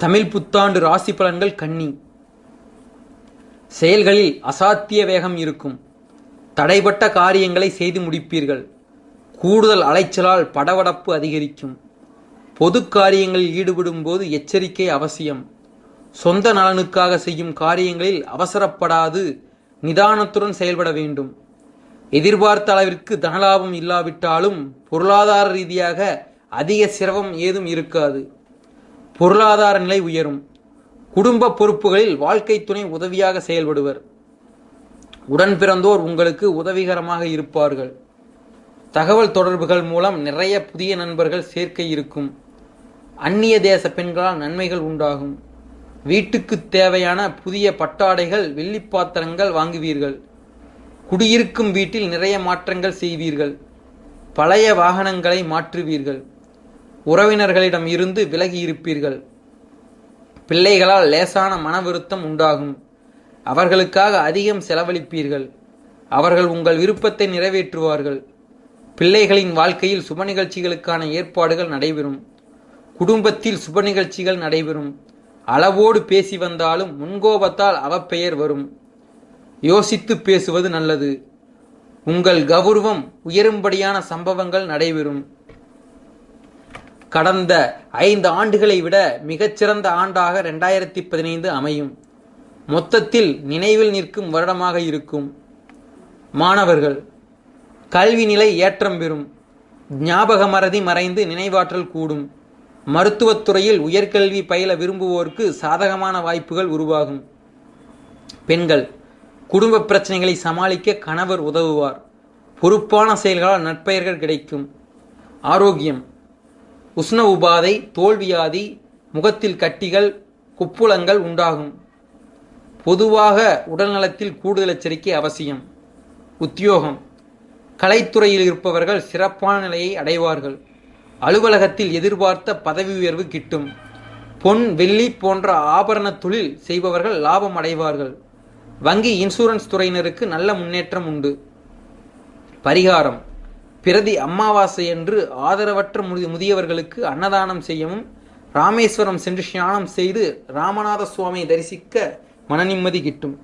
தமிழ் புத்தாண்டு ராசி பலன்கள். கன்னி. செயல்களில் அசாத்திய வேகம் இருக்கும். தடைப்பட்ட காரியங்களை செய்து முடிப்பீர்கள். கூடுதல் அலைச்சலால் படபடப்பு அதிகரிக்கும். பொது காரியங்களில் ஈடுபடும் போது எச்சரிக்கை அவசியம். சொந்த நலனுக்காக செய்யும் காரியங்களில் அவசரப்படாது நிதானத்துடன் செயல்பட வேண்டும். எதிர்பார்த்த அளவிற்கு தனலாபம் இல்லாவிட்டாலும் பொருளாதார ரீதியாக அதிக சிரமம் ஏதும் இருக்காது. பொருளாதார நிலை உயரும். குடும்ப பொறுப்புகளில் வாழ்க்கை துணை உதவியாக செயல்படுவர். உடன் பிறந்தோர் உங்களுக்கு உதவிகரமாக இருப்பார்கள். தகவல் தொடர்புகள் மூலம் நிறைய புதிய நண்பர்கள் சேர்க்கை இருக்கும். அந்நிய தேச பெண்களால் நன்மைகள் உண்டாகும். வீட்டுக்கு தேவையான புதிய பட்டாடைகள், வெள்ளி பாத்திரங்கள் வாங்குவீர்கள். குடியிருக்கும் வீட்டில் நிறைய மாற்றங்கள் செய்வீர்கள். பழைய வாகனங்களை மாற்றுவீர்கள். உறவினர்களிடம் இருந்து விலகி இருப்பீர்கள். பிள்ளைகளால் லேசான மன வருத்தம் உண்டாகும். அவர்களுக்காக அதிகம் செலவழிப்பீர்கள். அவர்கள் உங்கள் விருப்பத்தை நிறைவேற்றுவார்கள். பிள்ளைகளின் வாழ்க்கையில் சுப நிகழ்ச்சிகளுக்கான ஏற்பாடுகள் நடைபெறும். குடும்பத்தில் சுப நிகழ்ச்சிகள் நடைபெறும். அளவோடு பேசி வந்தாலும் முன்கோபத்தால் அவப்பெயர் வரும். யோசித்து பேசுவது நல்லது. உங்கள் கௌரவம் உயரும்படியான சம்பவங்கள் நடைபெறும். கடந்த 5 ஆண்டுகளை விட மிகச்சிறந்த ஆண்டாக 2015 அமையும். மொத்தத்தில் நினைவில் நிற்கும் வருடமாக இருக்கும். மாணவர்கள், கல்வி நிலை ஏற்றம் பெறும். ஞாபக மறதி மறைந்து நினைவாற்றல் கூடும். மருத்துவத்துறையில் உயர்கல்வி பயில விரும்புவோருக்கு சாதகமான வாய்ப்புகள் உருவாகும். பெண்கள், குடும்ப பிரச்சனைகளை சமாளிக்க கணவர் உதவுவார். பொறுப்பான செயல்களால் நற்பெயர்கள் கிடைக்கும். ஆரோக்கியம், உஷ்ண உபாதை, தோல்வியாதி, முகத்தில் கட்டிகள், குப்புளங்கள் உண்டாகும். பொதுவாக உடல்நலத்தில் கூடுதல் எச்சரிக்கை அவசியம். உத்தியோகம், கலைத்துறையில் இருப்பவர்கள் சிறப்பான நிலையை அடைவார்கள். அலுவலகத்தில் எதிர்பார்த்த பதவி உயர்வு கிட்டும். பொன், வெள்ளி போன்ற ஆபரண தொழில் செய்பவர்கள் லாபம் அடைவார்கள். வங்கி, இன்சூரன்ஸ் துறையினருக்கு நல்ல முன்னேற்றம் உண்டு. பரிகாரம், பிரதி அமாவாசை என்று ஆதரவற்ற முதியவர்களுக்கு அன்னதானம் செய்யவும், ராமேஸ்வரம் சென்று ஸ்நானம் செய்து ராமநாத சுவாமியை தரிசிக்க மன நிம்மதி கிட்டும்.